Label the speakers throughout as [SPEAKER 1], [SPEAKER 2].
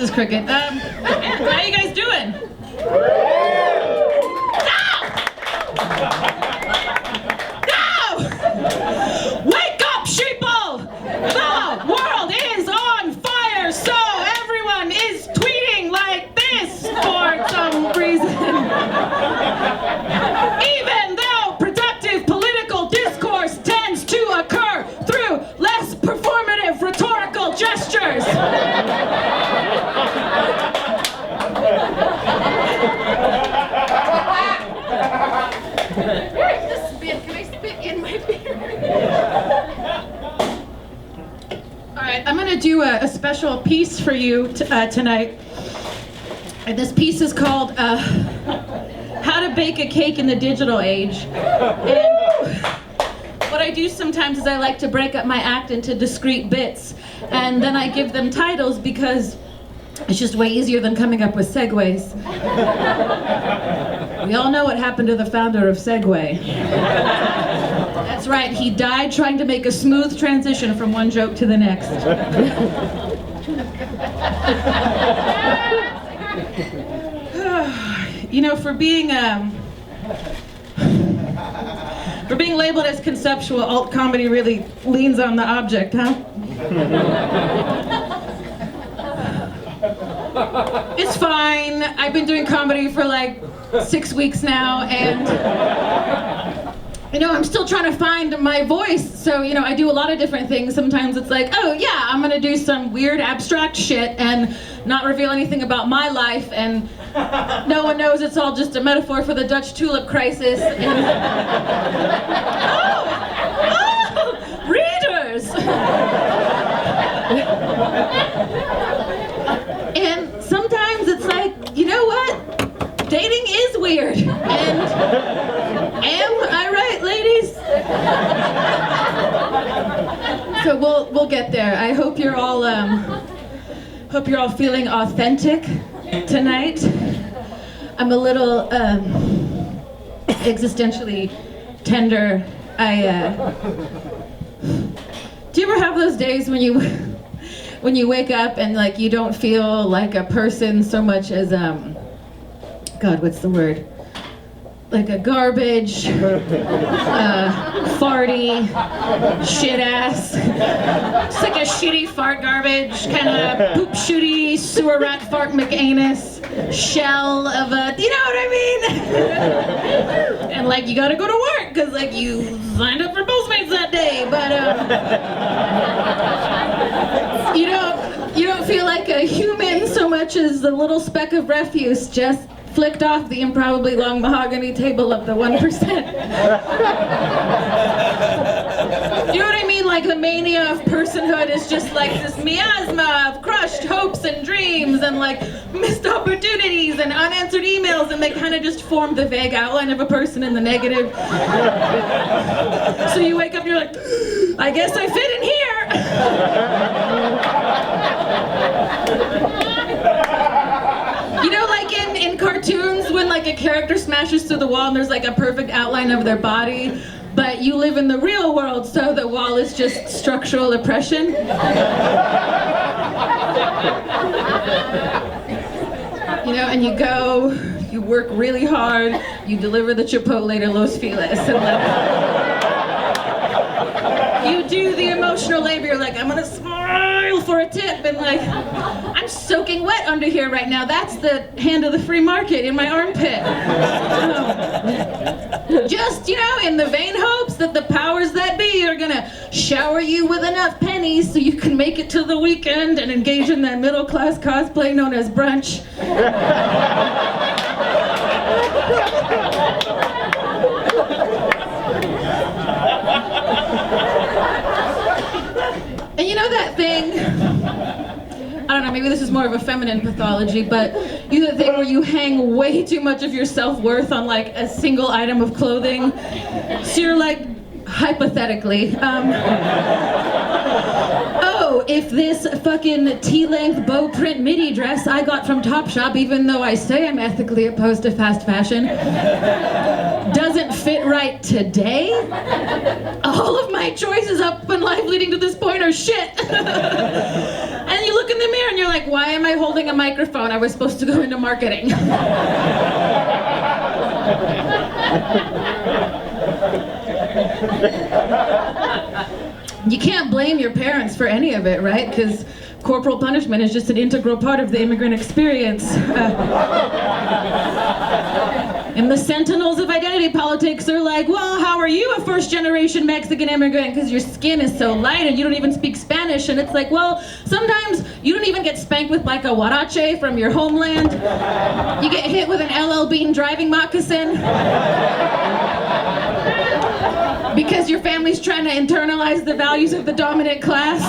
[SPEAKER 1] this cricket. How you guys doing? No! Wake up, sheeple! The world is on fire, so everyone is tweeting like this for some reason. Even though productive political discourse tends to occur through less performative rhetorical gestures.
[SPEAKER 2] This spit, can I spit in my beer?
[SPEAKER 1] All right, I'm gonna do a special piece for you tonight. And this piece is called How to Bake a Cake in the Digital Age. And what I do sometimes is I like to break up my act into discrete bits, and then I give them titles because it's just way easier than coming up with segues. We all know what happened to the founder of Segway. That's right, he died trying to make a smooth transition from one joke to the next. You know, for being labeled as conceptual, alt comedy really leans on the object, huh? It's fine. I've been doing comedy for like 6 weeks now, and you know, I'm still trying to find my voice. So, you know, I do a lot of different things. Sometimes it's like, oh yeah, I'm gonna do some weird abstract shit and not reveal anything about my life, and no one knows it's all just a metaphor for the Dutch tulip crisis. And oh, readers! And sometimes it's like, you know what? Dating is weird. And am I right, ladies? So we'll get there. I hope you're all feeling authentic tonight. I'm a little existentially tender. Do you ever have those days when you wake up and like you don't feel like a person so much as God, what's the word? Like a garbage, farty, shit ass. Just like a shitty fart garbage, kind of poop shooty, sewer rat fart McAnus shell of a, you know what I mean? And like you gotta go to work because like you signed up for Postmates that day, but you don't feel like a human so much as the little speck of refuse just flicked off the improbably long mahogany table of the 1%. You know what I mean? Like the mania of personhood is just like this miasma of crushed hopes and dreams and like missed opportunities and unanswered emails, and they kind of just form the vague outline of a person in the negative. So you wake up and you're like, I guess I fit in here. You know, like in cartoons when like a character smashes through the wall and there's like a perfect outline of their body, but you live in the real world, so the wall is just structural oppression. You know, and you go, you work really hard, you deliver the Chipotle to Los Feliz, and like, you do the emotional labor, you're like, I'm gonna smile for a tip, and like, I'm soaking wet under here right now. That's the hand of the free market in my armpit. Just, you know, in the vain hopes that the powers that be are gonna shower you with enough pennies so you can make it to the weekend and engage in that middle class cosplay known as brunch. And you know that thing, I don't know, maybe this is more of a feminine pathology, but you know that thing where you hang way too much of your self-worth on like a single item of clothing? So you're like, hypothetically, oh, if this fucking T-length bow print midi dress I got from Topshop, even though I say I'm ethically opposed to fast fashion, doesn't fit right today, all of my choices up in life leading to this point are shit. And you look in the mirror and you're like, why am I holding a microphone? I was supposed to go into marketing. You can't blame your parents for any of it, right? Because corporal punishment is just an integral part of the immigrant experience. And the sentinels of identity politics are like, well, how are you a first-generation Mexican immigrant? Because your skin is so light and you don't even speak Spanish. And it's like, well, sometimes you don't even get spanked with like a huarache from your homeland. You get hit with an LL Bean driving moccasin. Because your family's trying to internalize the values of the dominant class.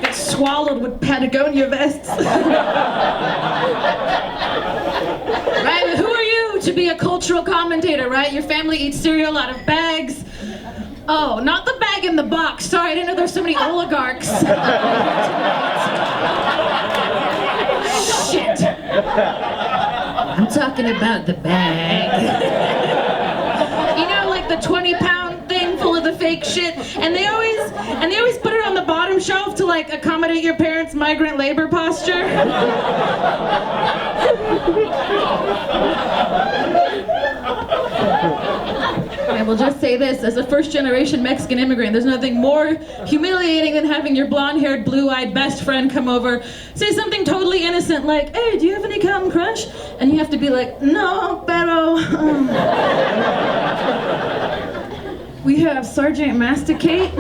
[SPEAKER 1] Get swallowed with Patagonia vests. Right? But who are you to be a cultural commentator, right? Your family eats cereal out of bags. Oh, not the bag in the box. Sorry, I didn't know there were so many oligarchs. Shit. I'm talking about the bag. You know, like the 20-pound thing full of the fake shit, and they always put it on the bottom shelf to like accommodate your parents' migrant labor posture. I will just say this, as a first-generation Mexican immigrant, there's nothing more humiliating than having your blonde-haired, blue-eyed best friend come over, say something totally innocent like, hey, do you have any Captain Crunch? And you have to be like, no, pero... we have Sergeant Masticate.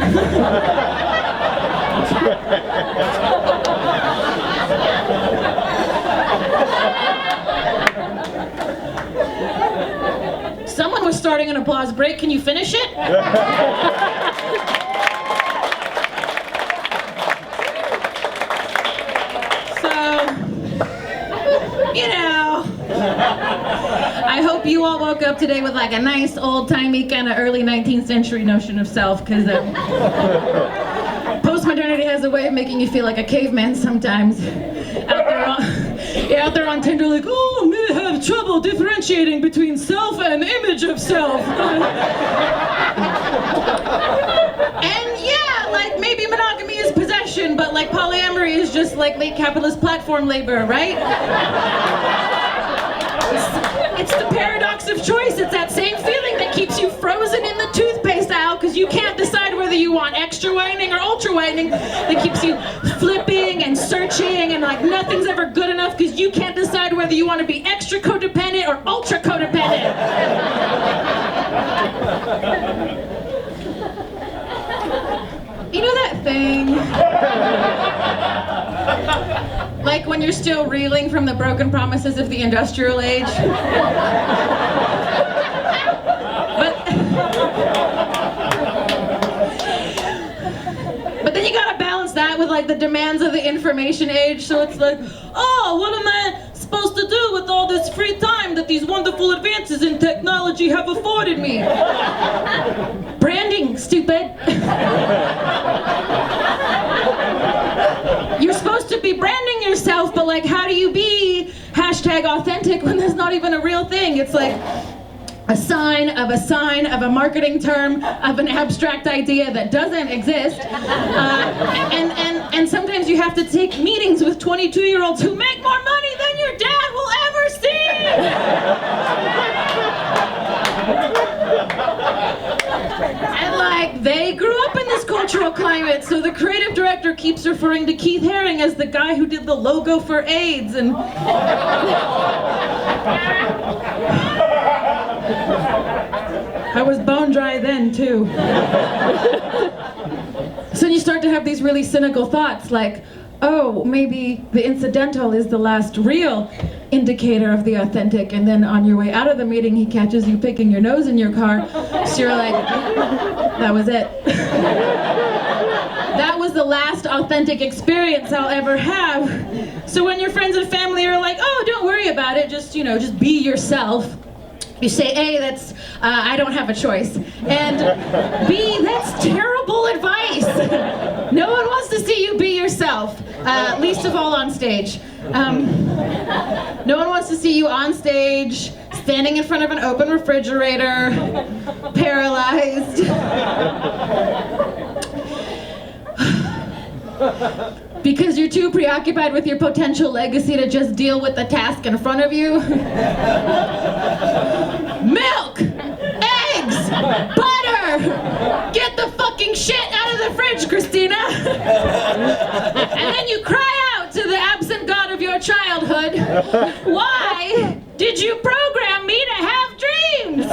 [SPEAKER 1] Someone was starting an applause break. Can you finish it? So, you know, I hope you all woke up today with like a nice old-timey kind of early 19th century notion of self, because post-modernity has a way of making you feel like a caveman sometimes. Out there on Tinder like, oh, I may have trouble differentiating between self and image of self. And yeah, like maybe monogamy is possession, but like polyamory is just like late capitalist platform labor, right? It's the paradox of choice. It's that same feeling that keeps you frozen in the toothpaste aisle because you can't decide whether you want extra whitening or ultra whitening. That keeps you flipping and searching, and like nothing's ever good enough because you can't decide whether you want to be extra codependent or ultra codependent. You know that thing? Like when you're still reeling from the broken promises of the industrial age? But then you gotta balance that with like the demands of the information age, so it's like, oh, what am I supposed to do with all this free time that these wonderful advances in technology have afforded me? Branding, stupid. You're supposed to be branding yourself, but like how do you be #authentic when there's not even a real thing? It's like a sign of a marketing term of an abstract idea that doesn't exist. And sometimes you have to take meetings with 22-year-olds who make more money than your dad will ever see. And like, they grew up in this cultural climate, so the creative director keeps referring to Keith Haring as the guy who did the logo for AIDS, and I was bone dry then too. So you start to have these really cynical thoughts like, oh, maybe the incidental is the last real indicator of the authentic, and then on your way out of the meeting he catches you picking your nose in your car, so you're like, that was it. That was the last authentic experience I'll ever have. So when your friends and family are like, oh, don't worry about it, just be yourself, you say, A, that's, I don't have a choice. And B, that's terrible advice. No one wants to see you be yourself, least of all on stage. No one wants to see you on stage, standing in front of an open refrigerator, paralyzed. Because you're too preoccupied with your potential legacy to just deal with the task in front of you? Milk! Eggs! Butter! Get the fucking shit out of the fridge, Christina! And then you cry out to the absent god of your childhood. Why did you program me to have dreams?